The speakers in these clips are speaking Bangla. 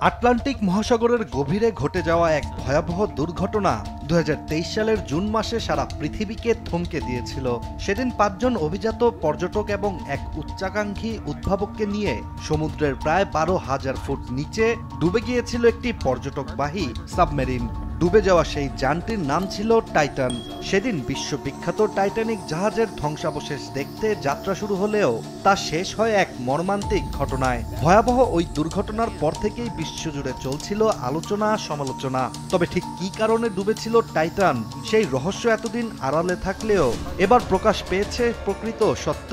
আটলান্টিক মহাসাগরের গভীরে ঘটে যাওয়া এক ভয়াবহ দুর্ঘটনা 2023 সালের জুন মাসে সারা পৃথিবীকে থমকে দিয়েছিল। সেদিন 5 জন অভিজাত পর্যটক এবং এক উচ্চাকাঙ্ক্ষী উদ্ভাবককে নিয়ে সমুদ্রের প্রায় 12,000 ফুট নিচে ডুবে গিয়েছিল একটি পর্যটকবাহী সাবমেরিন। ডুবে যাওয়া সেই যানটির নাম ছিল টাইটান। সেদিন বিশ্ববিখ্যাত টাইটানিক জাহাজের ধ্বংসাবশেষ দেখতে যাত্রা শুরু হলেও তা শেষ হয় এক মর্মান্তিক ঘটনায়। ভয়াবহ ওই দুর্ঘটনার পর থেকেই বিশ্বজুড়ে চলছিল আলোচনা সমালোচনা। তবে ঠিক কী কারণে ডুবেছিল টাইটান সেই রহস্য এতদিন আড়ালে থাকলেও এবার প্রকাশ পেয়েছে প্রকৃত সত্য।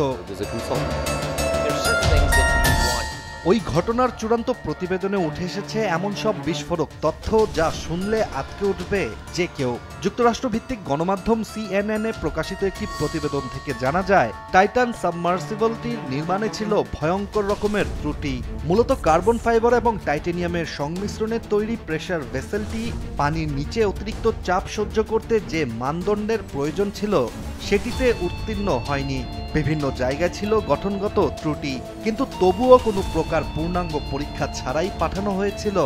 ওই ঘটনার চূড়ান্ত প্রতিবেদনে উঠে এসেছে এমন সব বিস্ফোরক তথ্য যা শুনলে আঁতকে উঠবে যে কেউ। যুক্তরাষ্ট্রভিত্তিক গণমাধ্যম CNN এ প্রকাশিত একটি প্রতিবেদন থেকে জানা যায়, টাইটান সাবমার্সিবলটির নির্মাণে ছিল ভয়ঙ্কর রকমের ত্রুটি। মূলত কার্বন ফাইবার এবং টাইটেনিয়ামের সংমিশ্রণে তৈরি প্রেসার ভেসেলটি পানির নিচে অতিরিক্ত চাপ সহ্য করতে যে মানদণ্ডের প্রয়োজন ছিল সেটিতে উত্তীর্ণ হয়নি। বিভিন্ন জায়গায় ছিল গঠনগত ত্রুটি, কিন্তু তবুও কোনো প্রকার পূর্ণাঙ্গ পরীক্ষা ছাড়াই পাঠানো হয়েছিল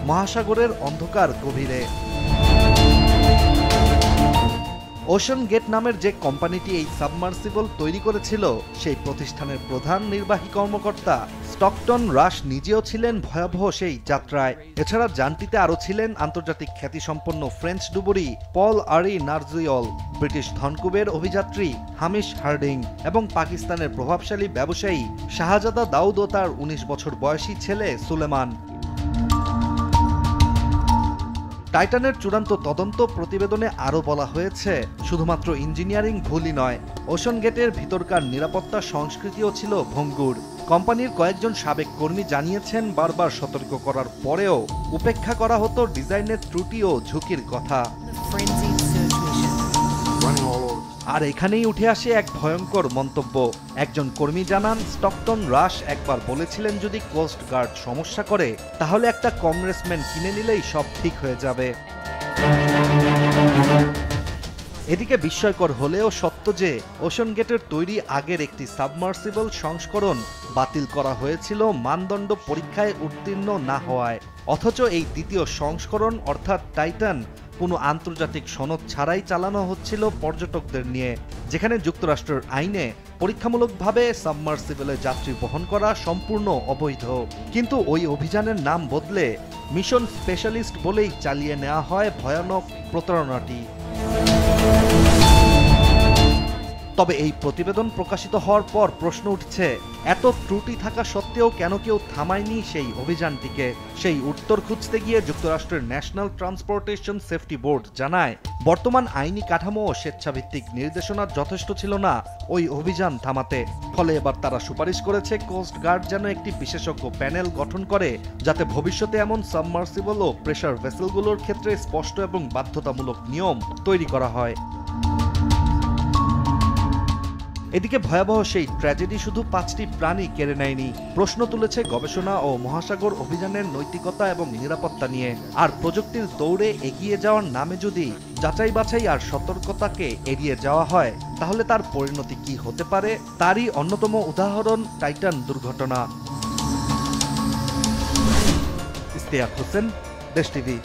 মহাসাগরের অন্ধকার গভীরে। ওশান গেট নামের যে কোম্পানিটি এই সাবমার্সিবল তৈরি করেছিল সেই প্রতিষ্ঠানের প্রধান নির্বাহী কর্মকর্তা স্টকটন রাশ নিজেও ছিলেন ভয়াবহ সেই যাত্রায়। এছাড়া যানটিতে আরও ছিলেন আন্তর্জাতিক খ্যাতিসম্পন্ন ফ্রেঞ্চ ডুবুরি পল আরি নার্জিওল, ব্রিটিশ ধনকুবের অভিযাত্রী হামিশ হার্ডিং এবং পাকিস্তানের প্রভাবশালী ব্যবসায়ী শাহজাদা দাউদ ও তার 19 বছর বয়সী ছেলে সুলেমান। টাইটানের চূড়ান্ত তদন্ত প্রতিবেদনে আরও বলা হয়েছে, শুধুমাত্র ইঞ্জিনিয়ারিং ভুলই নয়, ওশান গেটের ভিতরকার নিরাপত্তা সংস্কৃতিও ছিল ভঙ্গুর। কোম্পানির কয়েকজন সাবেক কর্মী জানিয়েছেন, বারবার সতর্ক করার পরেও উপেক্ষা করা হতো ডিজাইনের ত্রুটি ও ঝুঁকির কথা। আর এখানেই উঠে আসে এক ভয়ঙ্কর মন্তব্য। একজন কর্মী জানান, স্টকটন রাশ একবার বলেছিলেন যদি কোস্ট গার্ড সমস্যা করে তাহলে একটা কংগ্রেসম্যান কিনে নিলেই সব ঠিক হয়ে যাবে। এদিকে বিস্ময়কর হলেও সত্য যে ওশান গেটের তৈরি আগের একটি সাবমার্সিবল সংস্করণ বাতিল করা হয়েছিল মানদণ্ড পরীক্ষায় উত্তীর্ণ না হওয়ায়। অথচ এই দ্বিতীয় সংস্করণ অর্থাৎ টাইটান কোনো আন্তর্জাতিক সনদ ছাড়াই চালানো হচ্ছিল পর্যটকদের নিয়ে, যেখানে যুক্তরাষ্ট্রের আইনে পরীক্ষামূলকভাবে সাবমার্সিবলে যাত্রী বহন করা সম্পূর্ণ অবৈধ। কিন্তু ওই অভিযানের নাম বদলে মিশন স্পেশালিস্ট বলেই চালিয়ে নেওয়া হয় ভয়ানক প্রতারণাটি। তবে এই প্রতিবেদন প্রকাশিত হওয়ার পর প্রশ্ন উঠছে, এত ত্রুটি থাকা সত্ত্বেও কেন কেউ থামায়নি সেই অভিযানটিকে? সেই উত্তর খুঁজতে গিয়ে যুক্তরাষ্ট্রের ন্যাশনাল ট্রান্সপোর্টেশন সেফটি বোর্ড জানায়, বর্তমান আইনি কাঠামো ও স্বেচ্ছাভিত্তিক নির্দেশনা যথেষ্ট ছিল না ওই অভিযান থামাতে। ফলে এবার তারা সুপারিশ করেছে কোস্ট গার্ড যেন একটি বিশেষজ্ঞ প্যানেল গঠন করে, যাতে ভবিষ্যতে এমন সাবমার্সিবল ও প্রেসার ভেসেলগুলোর ক্ষেত্রে স্পষ্ট এবং বাধ্যতামূলক নিয়ম তৈরি করা হয়। এদিকে ভয়াবহ সেই ট্র্যাজেডি শুধু 5টি প্রাণী কেড়ে নেয়নি, প্রশ্ন তুলেছে গবেষণা ও মহাসাগর অভিযানের নৈতিকতা এবং নিরাপত্তা নিয়ে। আর প্রযুক্তির দৌড়ে এগিয়ে যাওয়ার নামে যদি যাচাই বাছাই আর সতর্কতাকে এড়িয়ে যাওয়া হয়, তাহলে তার পরিণতি কি হতে পারে তারই অন্যতম উদাহরণ টাইটান দুর্ঘটনা। ইশতিয়াক হোসেন, দেশ টিভি।